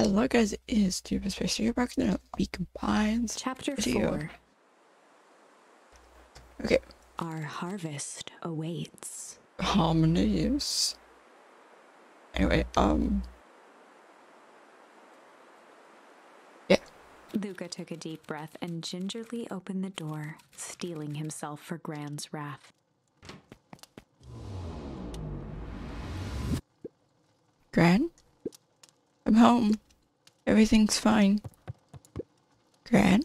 Hello guys, it is Stupid Space. You're back in the Beacon Pines. Chapter video. 4. Okay. Our harvest awaits. Harmonious. Anyway, yeah. Luca took a deep breath and gingerly opened the door, steeling himself for Gran's wrath. Gran? I'm home. Everything's fine. Gran?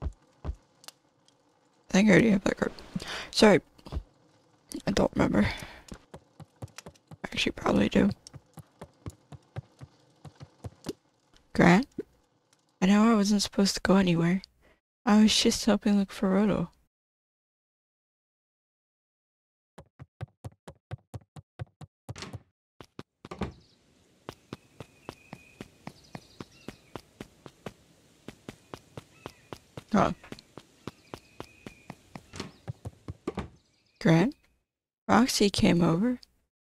I think I already have that card. Sorry. I don't remember. I actually probably do. Gran? I know I wasn't supposed to go anywhere. I was just helping look for Rolo. Oh. Gran? Roxy came over.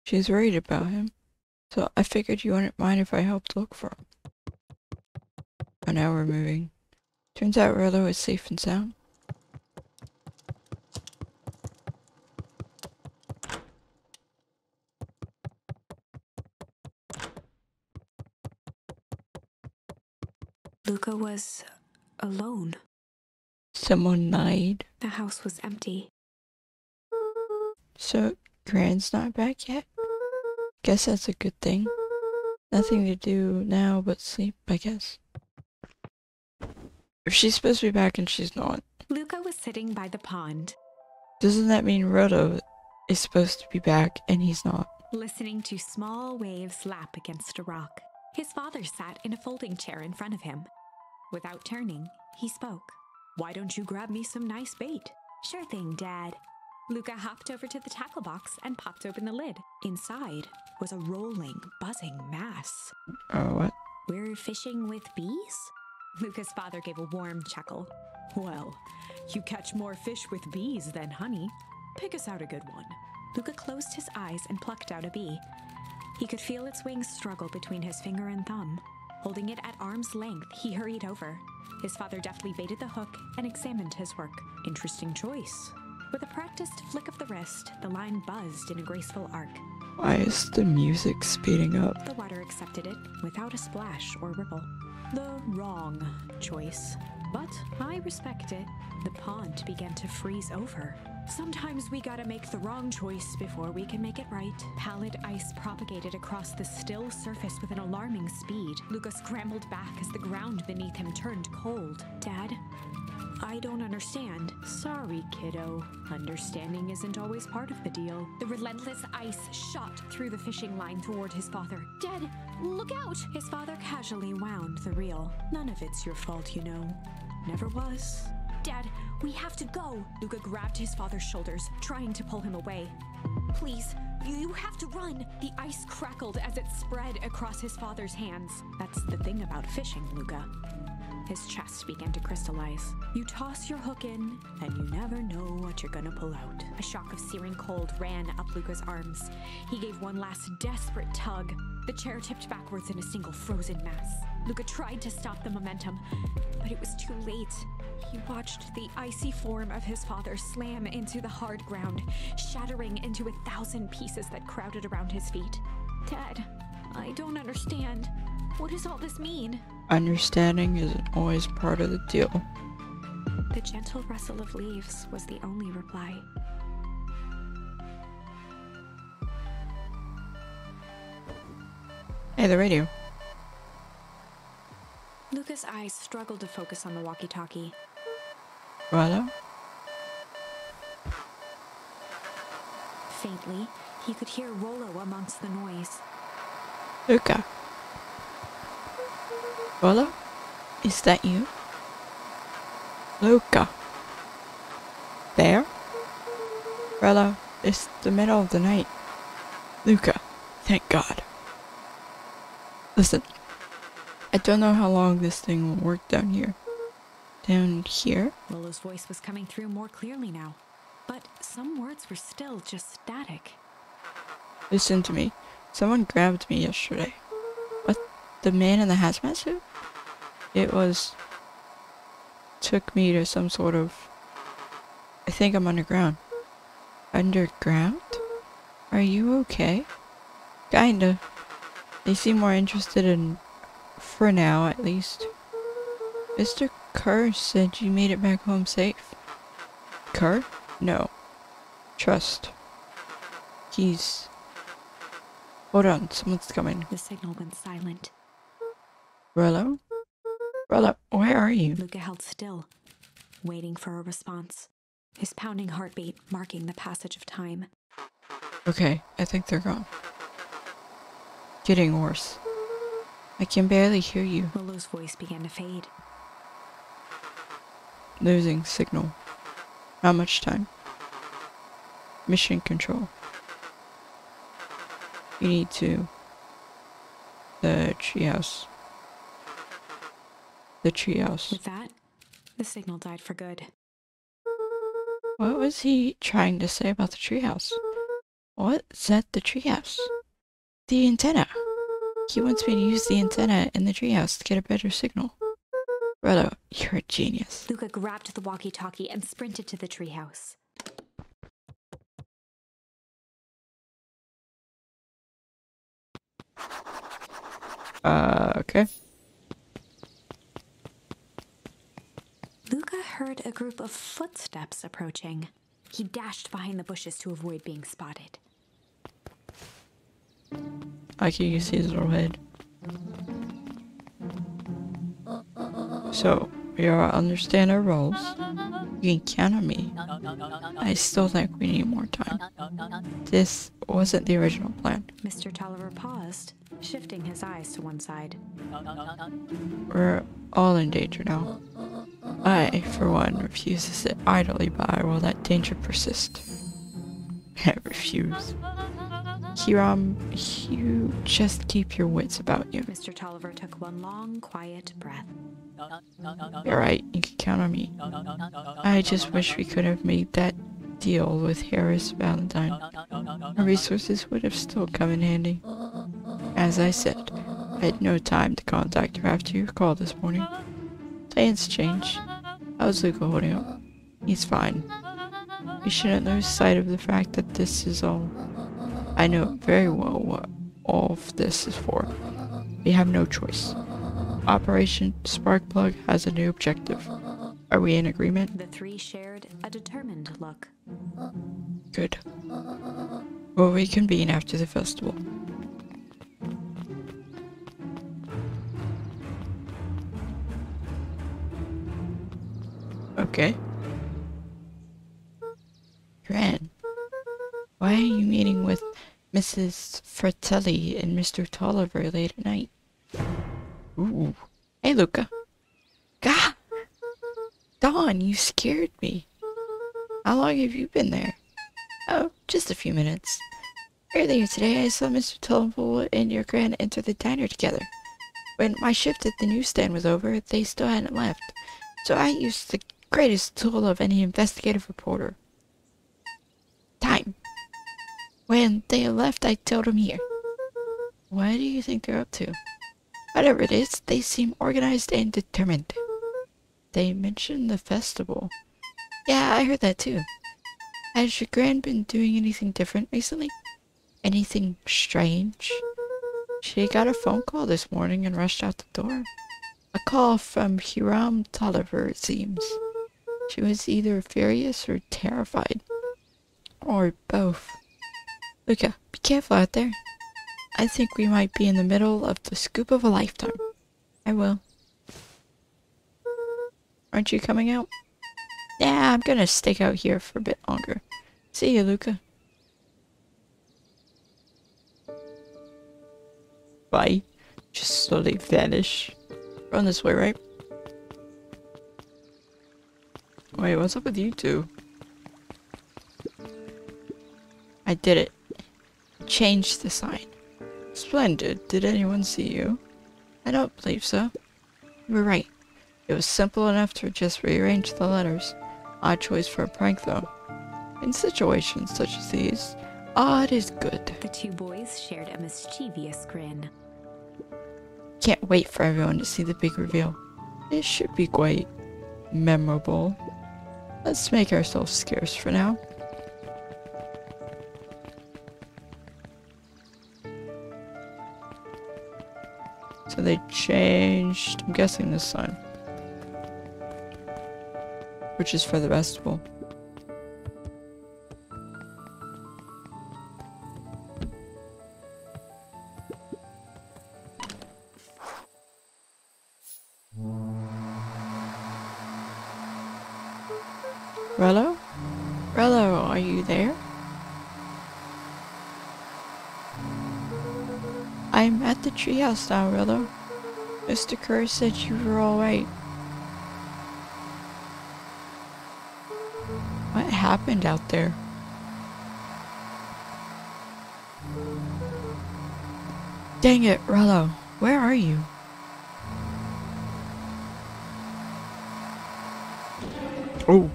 She was worried about him, so I figured you wouldn't mind if I helped look for him. Oh, now we're moving. Turns out Rolo is safe and sound. Luca was alone. Someone lied. The house was empty. So, Gran's not back yet? Guess that's a good thing. Nothing to do now but sleep, I guess. If she's supposed to be back and she's not, Luca was sitting by the pond, doesn't that mean Rolo is supposed to be back and he's not? listening to small waves lap against a rock. His father sat in a folding chair in front of him. Without turning, he spoke. "Why don't you grab me some nice bait?" "Sure thing, Dad." Luca hopped over to the tackle box and popped open the lid. Inside was a rolling, buzzing mass. What? "We're fishing with bees?" Luca's father gave a warm chuckle. "Well, you catch more fish with bees than honey. Pick us out a good one." Luca closed his eyes and plucked out a bee. He could feel its wings struggle between his finger and thumb. Holding it at arm's length, he hurried over. His father deftly baited the hook and examined his work. "Interesting choice." With a practiced flick of the wrist, the line buzzed in a graceful arc. Why is the music speeding up? The water accepted it without a splash or ripple. The wrong choice. But I respect it. The pond began to freeze over. "Sometimes we gotta make the wrong choice before we can make it right." Pallid ice propagated across the still surface with an alarming speed. Luca scrambled back as the ground beneath him turned cold. "Dad, I don't understand." "Sorry, kiddo. Understanding isn't always part of the deal." The relentless ice shot through the fishing line toward his father. "Dad, look out!" His father casually wound the reel. "None of it's your fault, you know. Never was." "Dad, we have to go." Luca grabbed his father's shoulders, trying to pull him away. "Please, you have to run." The ice crackled as it spread across his father's hands. "That's the thing about fishing, Luca." His chest began to crystallize. "You toss your hook in, and you never know what you're gonna pull out." A shock of searing cold ran up Luca's arms. He gave one last desperate tug. The chair tipped backwards in a single frozen mass. Luca tried to stop the momentum, but it was too late. He watched the icy form of his father slam into the hard ground, shattering into 1,000 pieces that crowded around his feet. "Dad, I don't understand. What does all this mean?" Understanding isn't always part of the deal. The gentle rustle of leaves was the only reply. Hey, the radio. Luca's eyes struggled to focus on the walkie-talkie. Rolo? Faintly, he could hear Rolo amongst the noise. Luca? Rolo? Is that you? Luca? There? Rolo, it's the middle of the night. Luca, thank God. Listen, I don't know how long this thing will work down here. Down here? Rolo's voice was coming through more clearly now. But some words were still just static. Listen to me. Someone grabbed me yesterday. What? The man in the hazmat suit? It was... took me to some sort of... I think I'm underground. Underground? Are you okay? Kinda. They seem more interested in... for now, at least. Mr. Kerr said you made it back home safe. Kerr? No. Trust. He's... Hold on, someone's coming. The signal went silent. Rolo? Rolo, where are you? Luca held still, waiting for a response, his pounding heartbeat marking the passage of time. Okay, I think they're gone. Getting worse. I can barely hear you. Rolo's voice began to fade. Losing signal. Not much time. Mission control. You need to... The treehouse. The treehouse. With that, the signal died for good. What was he trying to say about the treehouse? What's at the treehouse? The antenna. He wants me to use the antenna in the treehouse to get a better signal. Rolo, you're a genius. Luca grabbed the walkie-talkie and sprinted to the treehouse. Okay. Luca heard a group of footsteps approaching. He dashed behind the bushes to avoid being spotted. I can see his little head. So, we all understand our roles. You can count on me. I still think we need more time. This wasn't the original plan. Mr. Tolliver paused, shifting his eyes to one side. We're all in danger now. I, for one, refuse to sit idly by while that danger persists. I refuse. Hiram, you just keep your wits about you. Mr. Tolliver took one long, quiet breath. You're right, you can count on me. I just wish we could have made that deal with Harris Valentine. Our resources would have still come in handy. As I said, I had no time to contact her after your call this morning. Plans change. How's Luca holding up? He's fine. We shouldn't lose sight of the fact that this is all... I know very well what all of this is for. We have no choice. Operation Sparkplug has a new objective. Are we in agreement? The three shared a determined look. Good. We'll reconvene after the festival. Okay. Gran, why are you meeting with Mrs. Fratelli and Mr. Tolliver late at night? Ooh. Hey, Luca. Gah! Dawn, you scared me. How long have you been there? Oh, just a few minutes. Earlier today, I saw Mr. Tolliver and your Gran enter the diner together. When my shift at the newsstand was over, they still hadn't left, so I used the greatest tool of any investigative reporter. Time. When they left, I told them here. What do you think they're up to? Whatever it is, they seem organized and determined. They mentioned the festival. Yeah, I heard that too. Has your Gran been doing anything different recently? Anything strange? She got a phone call this morning and rushed out the door. A call from Hiram Tolliver, it seems. She was either furious or terrified. Or both. Luca, be careful out there. I think we might be in the middle of the scoop of a lifetime. I will. Aren't you coming out? Yeah, I'm gonna stick out here for a bit longer. See you, Luca. Bye. Just slowly vanish. Run this way, right? Wait, what's up with you two? I did it. Changed the sign. Splendid. Did anyone see you? I don't believe so. You were right. It was simple enough to just rearrange the letters. Odd choice for a prank, though. In situations such as these, odd is good. The two boys shared a mischievous grin. Can't wait for everyone to see the big reveal. It should be quite memorable. Let's make ourselves scarce for now. So they changed, I'm guessing, this sign. Which is for the festival. Rolo? Rolo, are you there? I'm at the treehouse now, Rolo. Mr. Kerr said you were alright. What happened out there? Dang it, Rolo, where are you? Oh.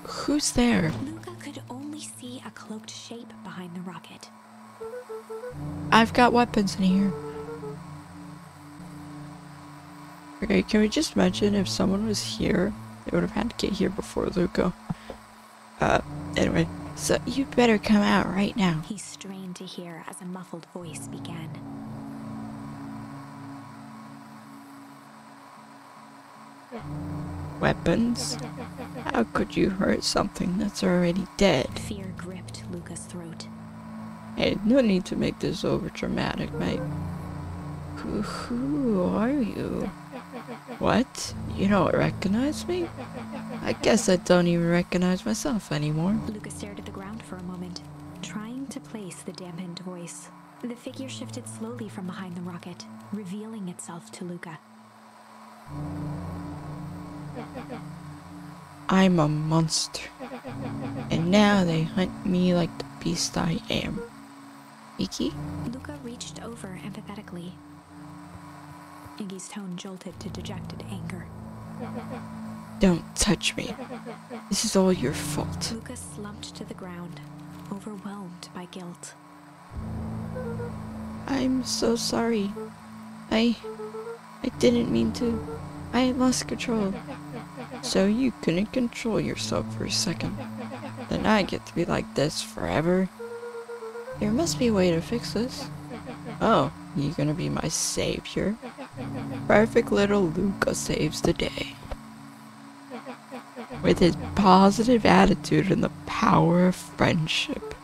Who's there? Luca could only see a cloaked shape behind the rocket. I've got weapons in here. Okay, can we just mention if someone was here, they would have had to get here before Luca. Anyway, so you better come out right now. He strained to hear as a muffled voice began. Weapons? How could you hurt something that's already dead? Fear gripped Luca's throat. Hey, no need to make this over dramatic, mate. Who are you? What? You don't recognize me? I guess I don't even recognize myself anymore. Luca stared at the ground for a moment, trying to place the dampened voice. The figure shifted slowly from behind the rocket, revealing itself to Luca. I'm a monster. And now they hunt me like the beast I am. Iggy? Luca reached over empathetically. Iggy's tone jolted to dejected anger. Don't touch me. This is all your fault. Luca slumped to the ground, overwhelmed by guilt. I'm so sorry. I didn't mean to. I lost control. So you couldn't control yourself for a second. Then I get to be like this forever? There must be a way to fix this. Oh, you're gonna be my savior? Perfect little Luca saves the day. With his positive attitude and the power of friendship.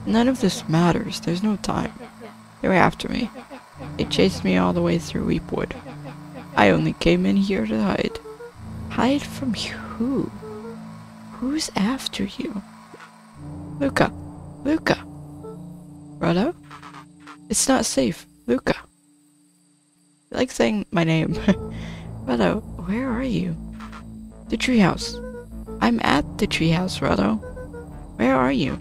None of this matters. There's no time. They were after me. They chased me all the way through Weepwood. I only came in here to hide. Hide from who? Who's after you? Luca. Luca. Rolo? It's not safe. Luca. I like saying my name. Rolo, where are you? The treehouse. I'm at the treehouse, Rolo. Where are you?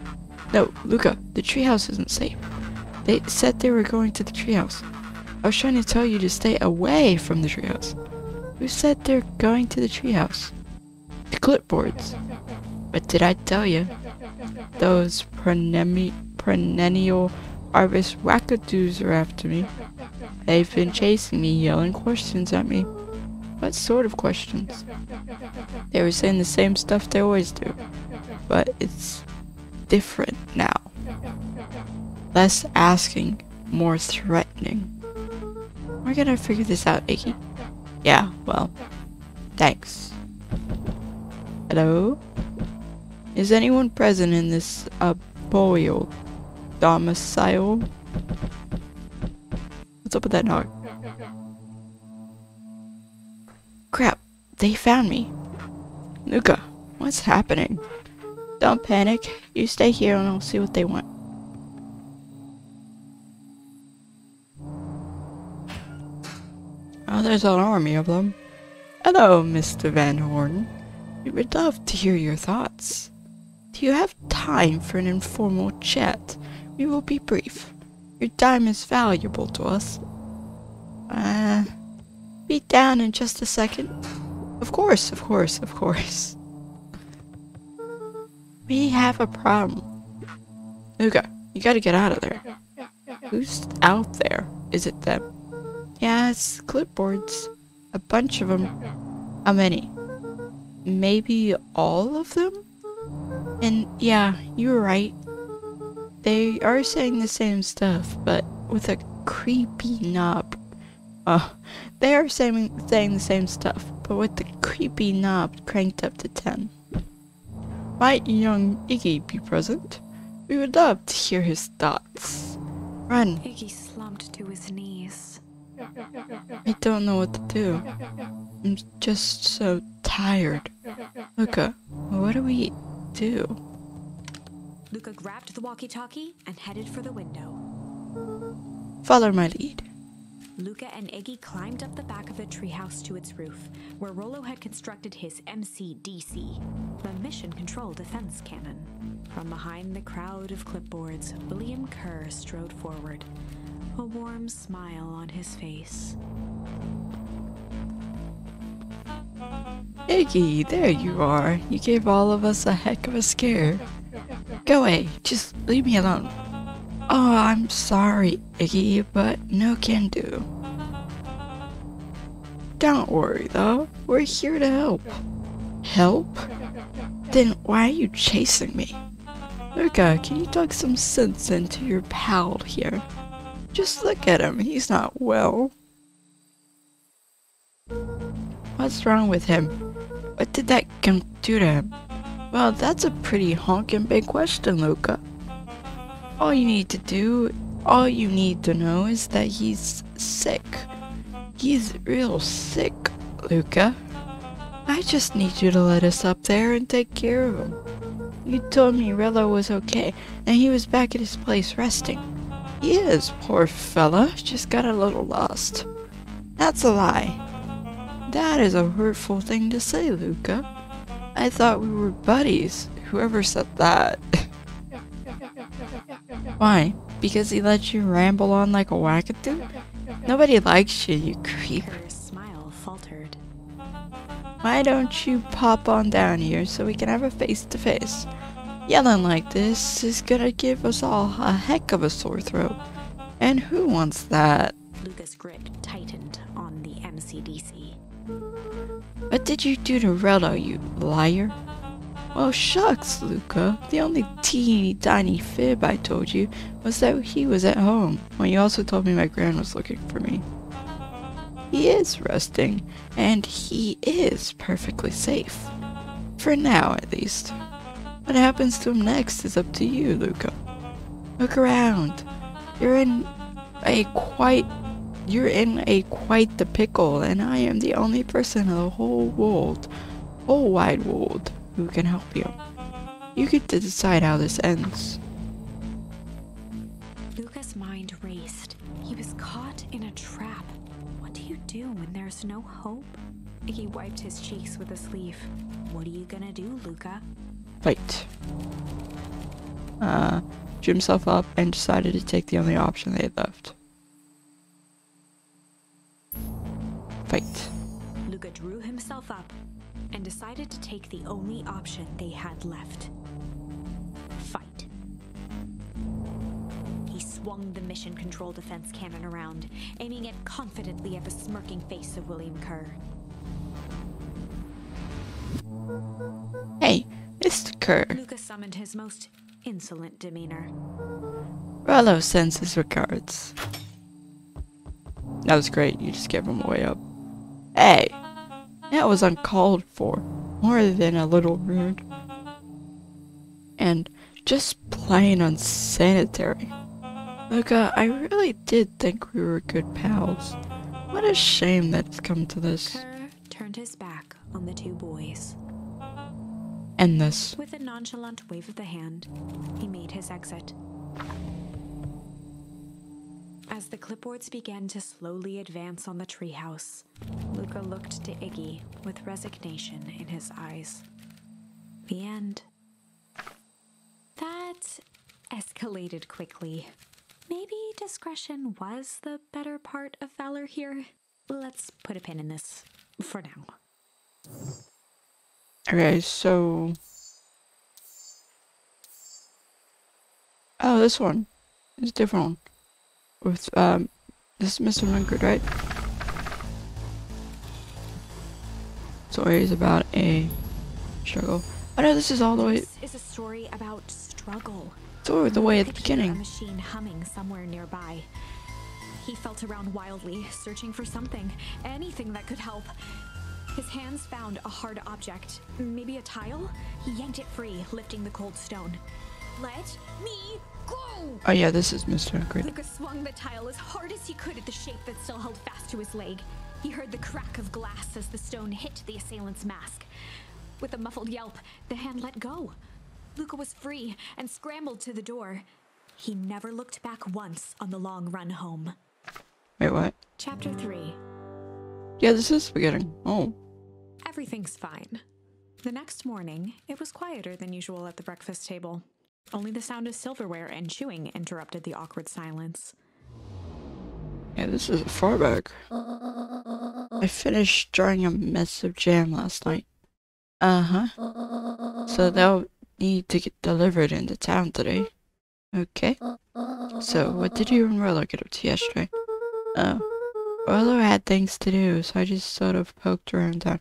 No, Luca, the treehouse isn't safe. They said they were going to the treehouse. I was trying to tell you to stay away from the treehouse. Who said they're going to the treehouse? The clipboards. But did I tell you? Those perennial harvest wackadoos are after me. They've been chasing me, yelling questions at me. What sort of questions? They were saying the same stuff they always do. But it's different now. Less asking, more threatening. We're gonna figure this out, Iggy. Yeah, well, thanks. Hello? Is anyone present in this boreal domicile? What's up with that dog? Crap, they found me. Luca, what's happening? Don't panic. You stay here and I'll see what they want. Oh, there's an army of them. Hello, Mr. Van Horn. We would love to hear your thoughts. Do you have time for an informal chat? We will be brief. Your time is valuable to us. Be down in just a second. Of course, of course, of course. We have a problem. Luca, you gotta get out of there. Who's out there? Is it them? Yeah, it's clipboards. A bunch of them. How many? Maybe all of them? And yeah, you were right. They are saying the same stuff, but with a creepy knob. They are saying the same stuff, but with the creepy knob cranked up to 10. Might young Iggy be present? We would love to hear his thoughts. Run. Iggy slumped to his knees. I don't know what to do. I'm just so tired. Luca, what do we do? Luca grabbed the walkie-talkie and headed for the window. Follow my lead. Luca and Iggy climbed up the back of the treehouse to its roof, where Rolo had constructed his MCDC, the Mission Control Defense Cannon. From behind the crowd of clipboards, William Kerr strode forward, a warm smile on his face. Iggy, there you are. You gave all of us a heck of a scare. Go away, just leave me alone. Oh, I'm sorry, Iggy, but no can do. Don't worry, though. We're here to help. Help? Then why are you chasing me? Luca, can you talk some sense into your pal here? Just look at him. He's not well. What's wrong with him? What did that gunk do to him? Well, that's a pretty honkin' big question, Luca. All you need to know is that he's sick. He's real sick, Luca. I just need you to let us up there and take care of him. You told me Rolo was okay, and he was back at his place resting. He is, poor fella, just got a little lost. That's a lie. That is a hurtful thing to say, Luca. I thought we were buddies. Whoever said that. Why? Because he let you ramble on like a wackadoo? Nobody likes you, you creep. Kerr's smile faltered. Why don't you pop on down here so we can have a face-to-face? Yelling like this is gonna give us all a heck of a sore throat. And who wants that? Luca's grip tightened on the MCDC. What did you do to Rolo, you liar? Well, shucks, Luca. The only teeny tiny fib I told you was that he was at home, when you also told me my gran was looking for me. He is resting, and he is perfectly safe. For now, at least. What happens to him next is up to you, Luca. Look around. You're in quite the pickle, and I am the only person in the whole wide world, who can help you. You get to decide how this ends. Luca's mind raced. He was caught in a trap. What do you do when there's no hope? Iggy wiped his cheeks with a sleeve. What are you gonna do, Luca? Fight. Drew himself up and decided to take the only option they had left. Fight. Luca drew himself up and decided to take the only option they had left. Fight. He swung the Mission Control Defense Cannon around, aiming it confidently at the smirking face of William Kerr. Hey, Mr. Kerr. Luca summoned his most insolent demeanor. Rolo sends his regards. That was great, you just gave him a way up. Hey, that was uncalled for, more than a little rude. And just plain unsanitary. Luca, I really did think we were good pals. What a shame that it's come to this. Kerr turned his back on the two boys. End this. With a nonchalant wave of the hand, he made his exit. As the clipboards began to slowly advance on the treehouse, Luca looked to Iggy with resignation in his eyes. The end. That escalated quickly. Maybe discretion was the better part of valor here. Let's put a pin in this for now. Okay, so... Oh, this one. It's a different one. With, this is Mr. Linkard, right? Stories about a struggle. Oh no, this is all the way... This is a story about struggle. It's all the way at the Could hear beginning. a machine humming somewhere nearby. He felt around wildly, searching for something, anything that could help. His hands found a hard object, maybe a tile? He yanked it free, lifting the cold stone. Let me go! Oh yeah, this is Mr. Linkard. Lucas swung the tile as hard as he could at the shape that still held fast to his leg. He heard the crack of glass as the stone hit the assailant's mask. With a muffled yelp, the hand let go. Luca was free and scrambled to the door. He never looked back once on the long run home. Wait, what? Chapter 3. Yeah, this is the beginning. Oh. Everything's fine. The next morning, it was quieter than usual at the breakfast table. Only the sound of silverware and chewing interrupted the awkward silence. Yeah, this is far back. I finished drawing a mess of jam last night. Uh-huh. So they'll need to get delivered into town today. Okay. So, what did you and Rolo get up to yesterday? Rolo had things to do, so I just sort of poked around town.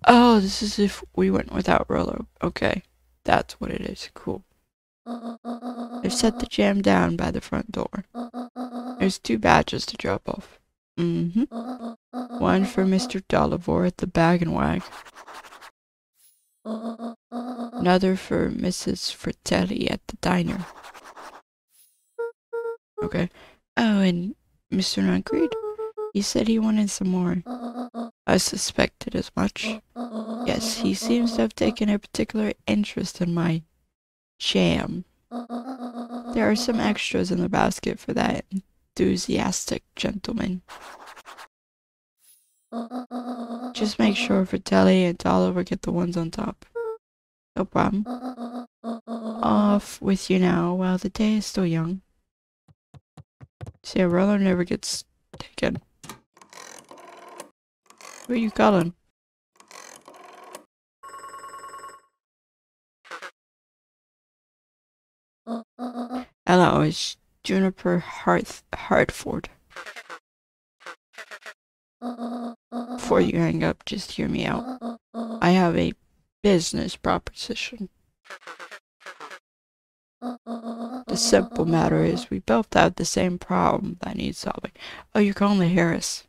Oh, this is if we went without Rolo. Okay. That's what it is. Cool. I've set the jam down by the front door. There's 2 batches to drop off. Mm-hmm. One for Mr. Dolivore at the Bag and Wag. Another for Mrs. Fratelli at the diner. Okay. Oh, and Mr. Nuncreed? He said he wanted some more. I suspected as much. Yes, he seems to have taken a particular interest in my jam. There are some extras in the basket for that enthusiastic gentleman. Just make sure Fratelli and Dolliver get the ones on top. No problem. Off with you now while the day is still young. See, Rolo never gets taken. Who are you calling? Hello, it's Juniper Hartford. Before you hang up, just hear me out. I have a business proposition. The simple matter is we both have the same problem that needs solving. Oh, you're calling the Harris.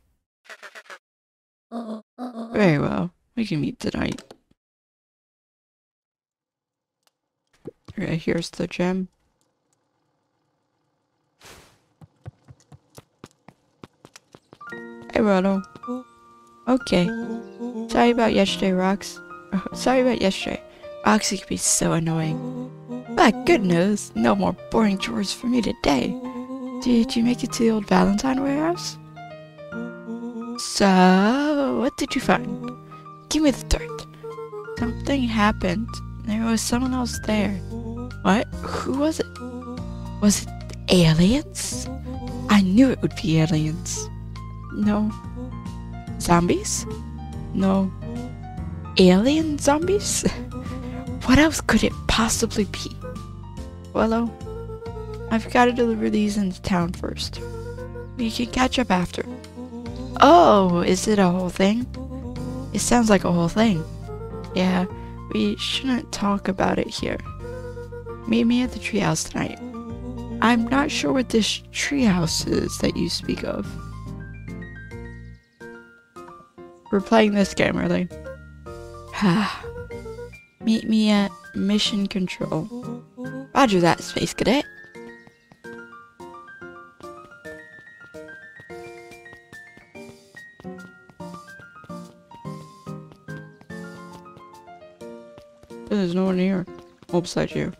Very well. We can meet tonight. Right, here's the gem. Hey, Rolo. Okay. Sorry about yesterday, Rox. Sorry about yesterday. Roxy can be so annoying. But good news, no more boring chores for me today. Did you make it to the old Valentine warehouse? So, what did you find? Give me the dirt. Something happened. There was someone else there. What? Who was it? Was it aliens? I knew it would be aliens. No. Zombies? No. Alien zombies? What else could it possibly be? Well, I've got to deliver these into town first. We can catch up after. Oh, is it a whole thing? It sounds like a whole thing. Yeah, we shouldn't talk about it here. Meet me at the treehouse tonight. I'm not sure what this treehouse is that you speak of. We're playing this game, really. Meet me at Mission Control. Roger that, Space Cadet. There's no one here. All beside you.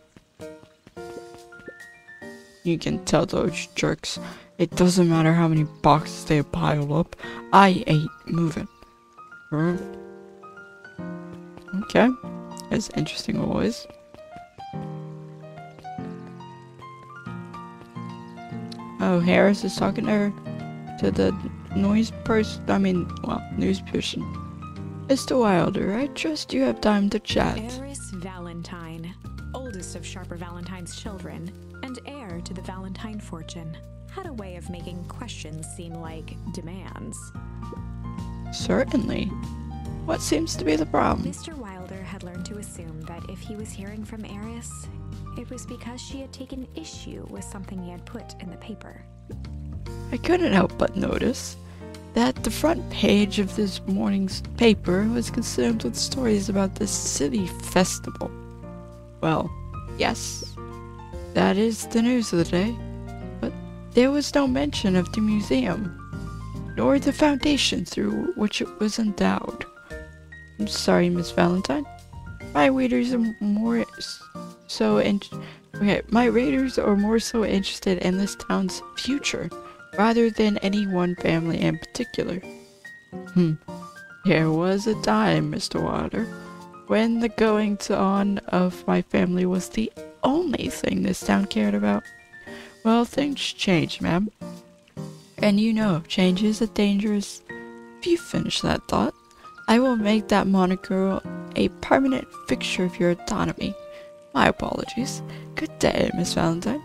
You can tell those jerks. It doesn't matter how many boxes they pile up. I ain't moving. Okay. That's interesting always. Oh, Harris is talking to her. To the news person. Mr. Wilder, I trust you have time to chat. Eris Valentine, oldest of Sharper Valentine's children, and heir to the Valentine fortune, had a way of making questions seem like demands. Certainly. What seems to be the problem? Mr. Wilder had learned to assume that if he was hearing from Eris, it was because she had taken issue with something he had put in the paper. I couldn't help but notice that the front page of this morning's paper was consumed with stories about this silly festival. Well, yes, that is the news of the day, but there was no mention of the museum, nor the foundation through which it was endowed. I'm sorry, Miss Valentine. My readers are more so interested in this town's future rather than any one family in particular. There was a time, Mr. Wilder, when the goings-on of my family was the only thing this town cared about. Well, things change, ma'am. And you know, change is a dangerous... If you finish that thought, I will make that moniker a permanent fixture of your autonomy. My apologies. Good day, Miss Valentine.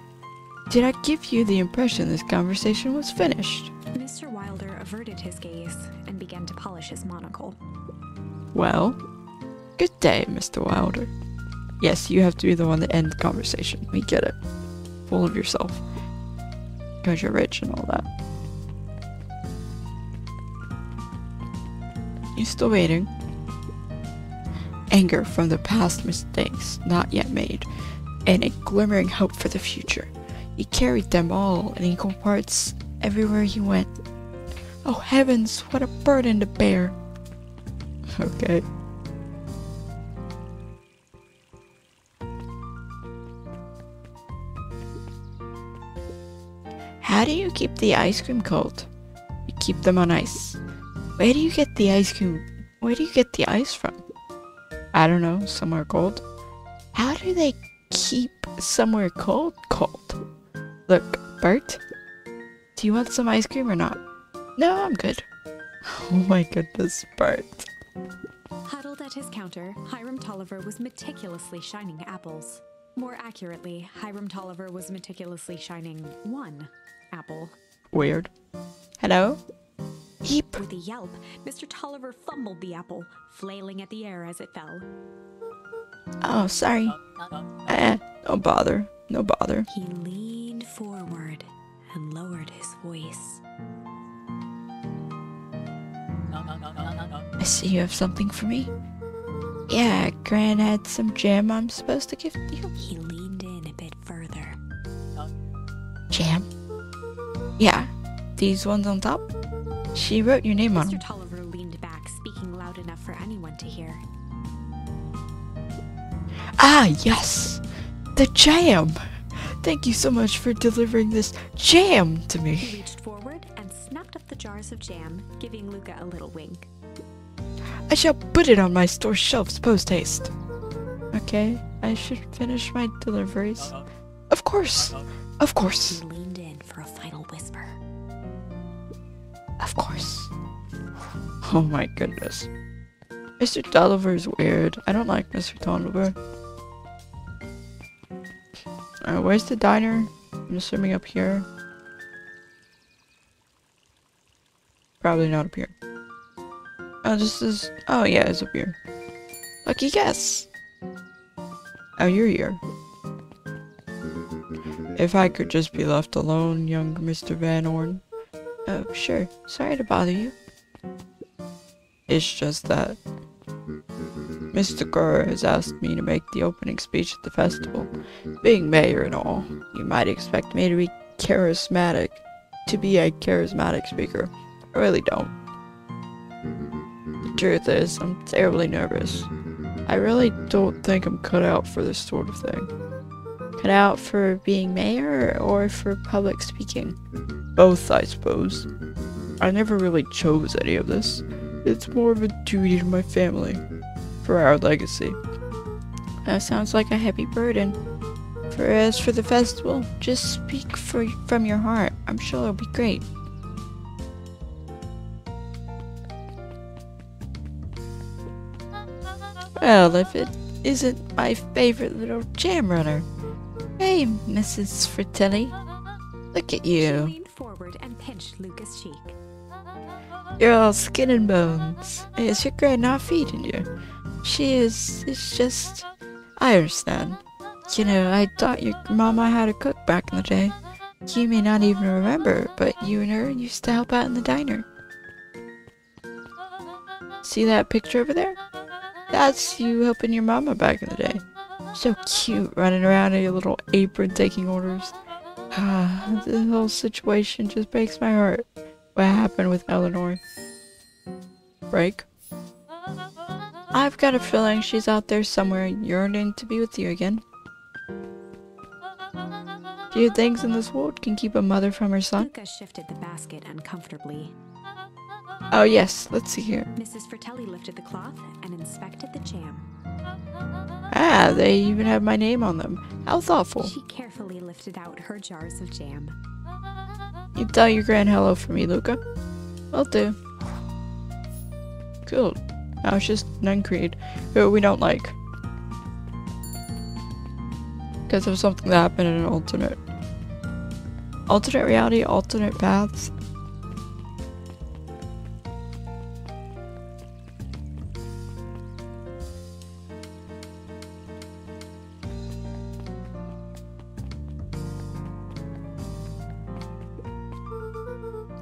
Did I give you the impression this conversation was finished? Mr. Wilder averted his gaze and began to polish his monocle. Well, good day, Mr. Wilder. Yes, you have to be the one that ends the conversation. We get it. Full of yourself. Because you're rich and all that. You still waiting? Anger from the past mistakes not yet made, and a glimmering hope for the future. He carried them all in equal parts everywhere he went. Oh heavens, what a burden to bear. Okay. How do you keep the ice cream cold? You keep them on ice. Where do you get the ice cream? Where do you get the ice from? I don't know, somewhere cold. How do they keep somewhere cold? Look, Bert, do you want some ice cream or not? No, I'm good. Oh my goodness, Bert. Huddled at his counter, Hiram Tolliver was meticulously shining apples. More accurately, Hiram Tolliver was meticulously shining one apple. Weird. Hello? Heap. With a yelp, Mr. Tolliver fumbled the apple, flailing at the air as it fell. Oh, sorry. No bother. No bother. He leaned forward and lowered his voice. I see you have something for me. Yeah, Gran had some jam I'm supposed to give you. He leaned in a bit further. Jam? Yeah, these ones on top. She wrote your name on them. Mr. Tolliver leaned back, speaking loud enough for anyone to hear. Ah, yes! The jam! Thank you so much for delivering this jam to me. He reached forward and snapped up the jars of jam, giving Luca a little wink. I shall put it on my store shelves post-haste. Okay, I should finish my deliveries. Of course! Of course! He leaned in for a final whisper. Of course. Oh my goodness. Mr. Tolliver's weird. I don't like Mr. Tolliver. Where's the diner? I'm assuming up here. Probably not up here. Oh, this is... Oh yeah, it's up here. Lucky guess! Oh, you're here. If I could just be left alone, young Mr. Van Orn. Oh, sure. Sorry to bother you. It's just that Mr. Gurr has asked me to make the opening speech at the festival. Being mayor and all, you might expect me to be charismatic, speaker. I really don't. The truth is, I'm terribly nervous. I really don't think I'm cut out for this sort of thing. Cut out for being mayor or for public speaking? Both, I suppose. I never really chose any of this. It's more of a duty to my family, for our legacy. That sounds like a heavy burden. For as for the festival, just speak from your heart. I'm sure it'll be great. Well, if it isn't my favorite little jam runner. Hey, Mrs. Fratelli. Look at She you. leaned forward and pinched Luca's cheek. You're all skin and bones. Is your grand not feeding you? She is. It's just. I understand. You know, I taught your mama how to cook back in the day. You may not even remember, but you and her used to help out in the diner. See that picture over there? That's you helping your mama back in the day. So cute, running around in your little apron taking orders. The whole situation just breaks my heart. What happened with Eleanor? Break? I've got a feeling she's out there somewhere yearning to be with you again. Few things in this world can keep a mother from her son. Luca shifted the basket uncomfortably. Oh yes, let's see here. Mrs. Fratelli lifted the cloth and inspected the jam. Ah, they even have my name on them. How thoughtful. She carefully lifted out her jars of jam. You tell your grand hello for me, Luca. Will do. Cool. Now it's just Nuncreed, who we don't like. Because of something that happened in an alternate reality, alternate paths.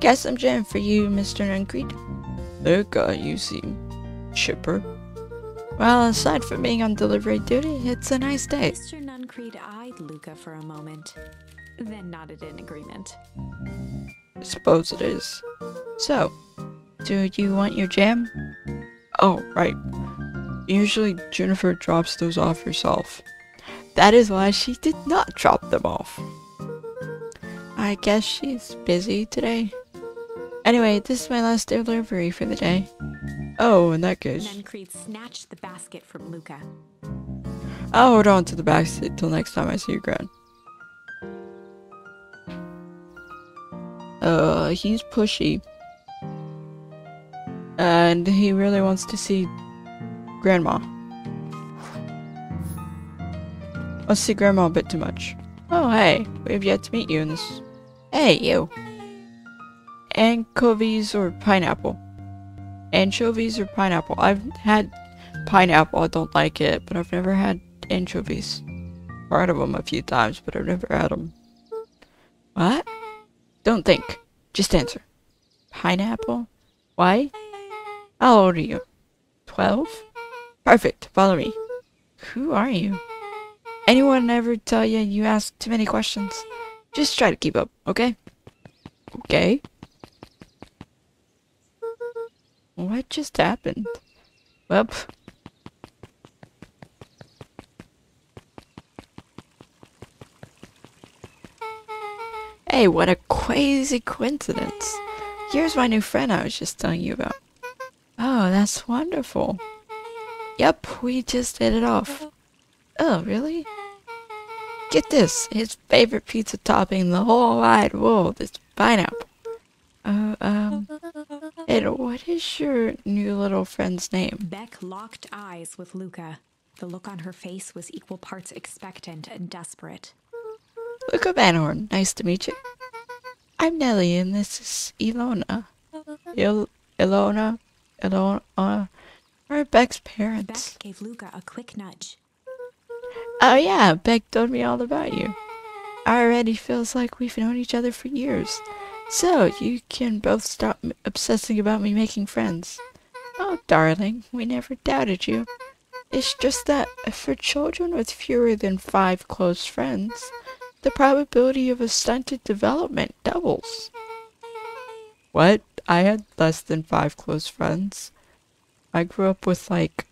Got some jam for you, Mr. Nuncreed. Luca, you seem chipper. Well, aside from being on delivery duty, it's a nice day. Mr. Nuncreed eyed Luca for a moment, then nodded in agreement. I suppose it is. So, do you want your jam? Oh, right. Usually Jennifer drops those off herself. That is why she did not drop them off. I guess she's busy today. Anyway, this is my last delivery for the day. Oh, in that case. Nuncreed snatched the basket from Luca. I'll hold on to the basket till next time I see you, Gran. He's pushy. And he really wants to see Grandma. Wants to see Grandma a bit too much. Oh, hey, we have yet to meet you in this. Hey, you. Anchovies or pineapple? Anchovies or pineapple? I've had pineapple, I don't like it, but I've never had anchovies. Heard of them a few times, but I've never had them. What? Don't think. Just answer. Pineapple? Why? How old are you? 12? Perfect. Follow me. Who are you? Anyone ever tell you you ask too many questions? Just try to keep up, okay? Okay. What just happened? Well, hey, what a crazy coincidence. Here's my new friend I was just telling you about. Oh, that's wonderful. Yep, we just hit it off. Oh, really? Get this, his favorite pizza topping in the whole wide world is pineapple. And what is your new little friend's name? Beck locked eyes with Luca. The look on her face was equal parts expectant and desperate. Luca Van Horn, nice to meet you. I'm Nellie, and this is Ilona. Ilona, we're Beck's parents. Beck gave Luca a quick nudge. Oh yeah, Beck told me all about you. Already feels like we've known each other for years. So, you can both stop obsessing about me making friends. Oh, darling, we never doubted you. It's just that, for children with fewer than 5 close friends, the probability of a stunted development doubles. What? I had less than 5 close friends. I grew up with, like,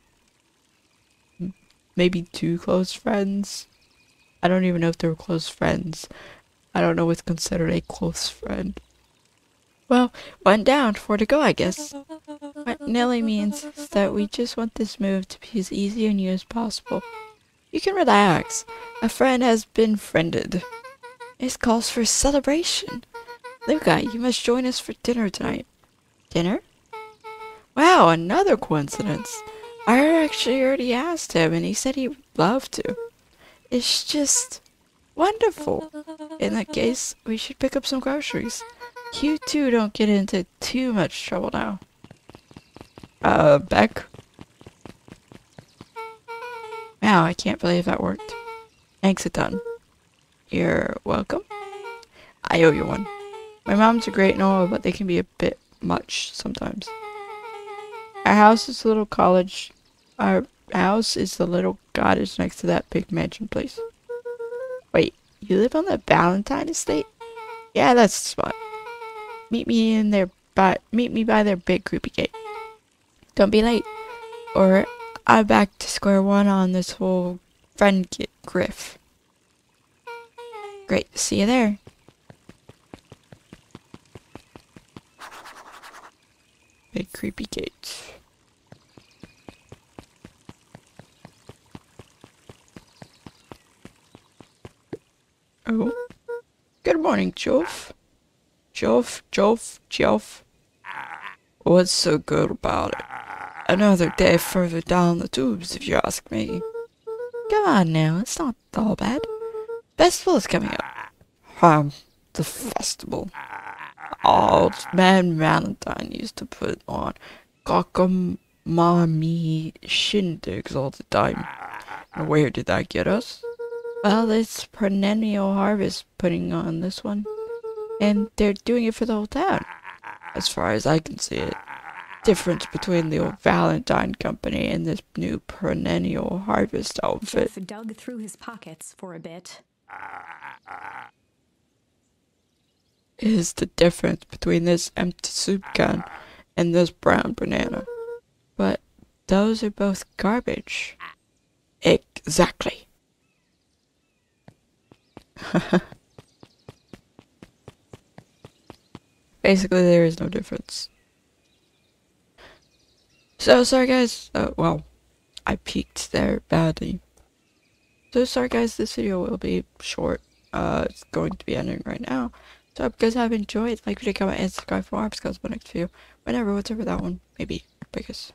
maybe 2 close friends. I don't even know if they were close friends. I don't know what's considered a close friend. Well, 1 down, 4 to go, I guess. What Nellie means is that we just want this move to be as easy on you as possible. You can relax. A friend has been friended. This calls for a celebration. Luca, you must join us for dinner tonight. Dinner? Wow, another coincidence. I actually already asked him and he said he would love to. It's just wonderful. In that case, we should pick up some groceries. You two don't get into too much trouble now. Beck? Wow, I can't believe that worked. Thanks a ton. You're welcome. I owe you one. My mom's a great and all, but they can be a bit much sometimes. Our house is a little college. Our house is the little cottage next to that big mansion place. Wait, you live on the Valentine estate? Yeah, that's the spot. Meet me by their big creepy gate. Don't be late, or I'm back to square one on this whole friend griff. Great, see you there. Big creepy gate. Oh, good morning, Jove. Jove. What's so good about it? Another day further down the tubes, if you ask me. Come on now, it's not all bad. Festival is coming up. The festival. Old man Valentine used to put on cockamamie shindigs all the time. And where did that get us? Well, it's perennial harvest putting on this one. And they're doing it for the whole town. As far as I can see it. Difference between the old Valentine company and this new perennial harvest outfit. Jeff dug through his pockets for a bit. Is the difference between this empty soup can and this brown banana. But those are both garbage. Exactly. Basically, there is no difference. So sorry guys, well, I peeked there badly. So sorry guys, this video will be short. It's going to be ending right now. So I hope you guys have enjoyed. Like, video, comment, and subscribe for more episodes. Next video, whenever, whatever that one may be. Bye guys.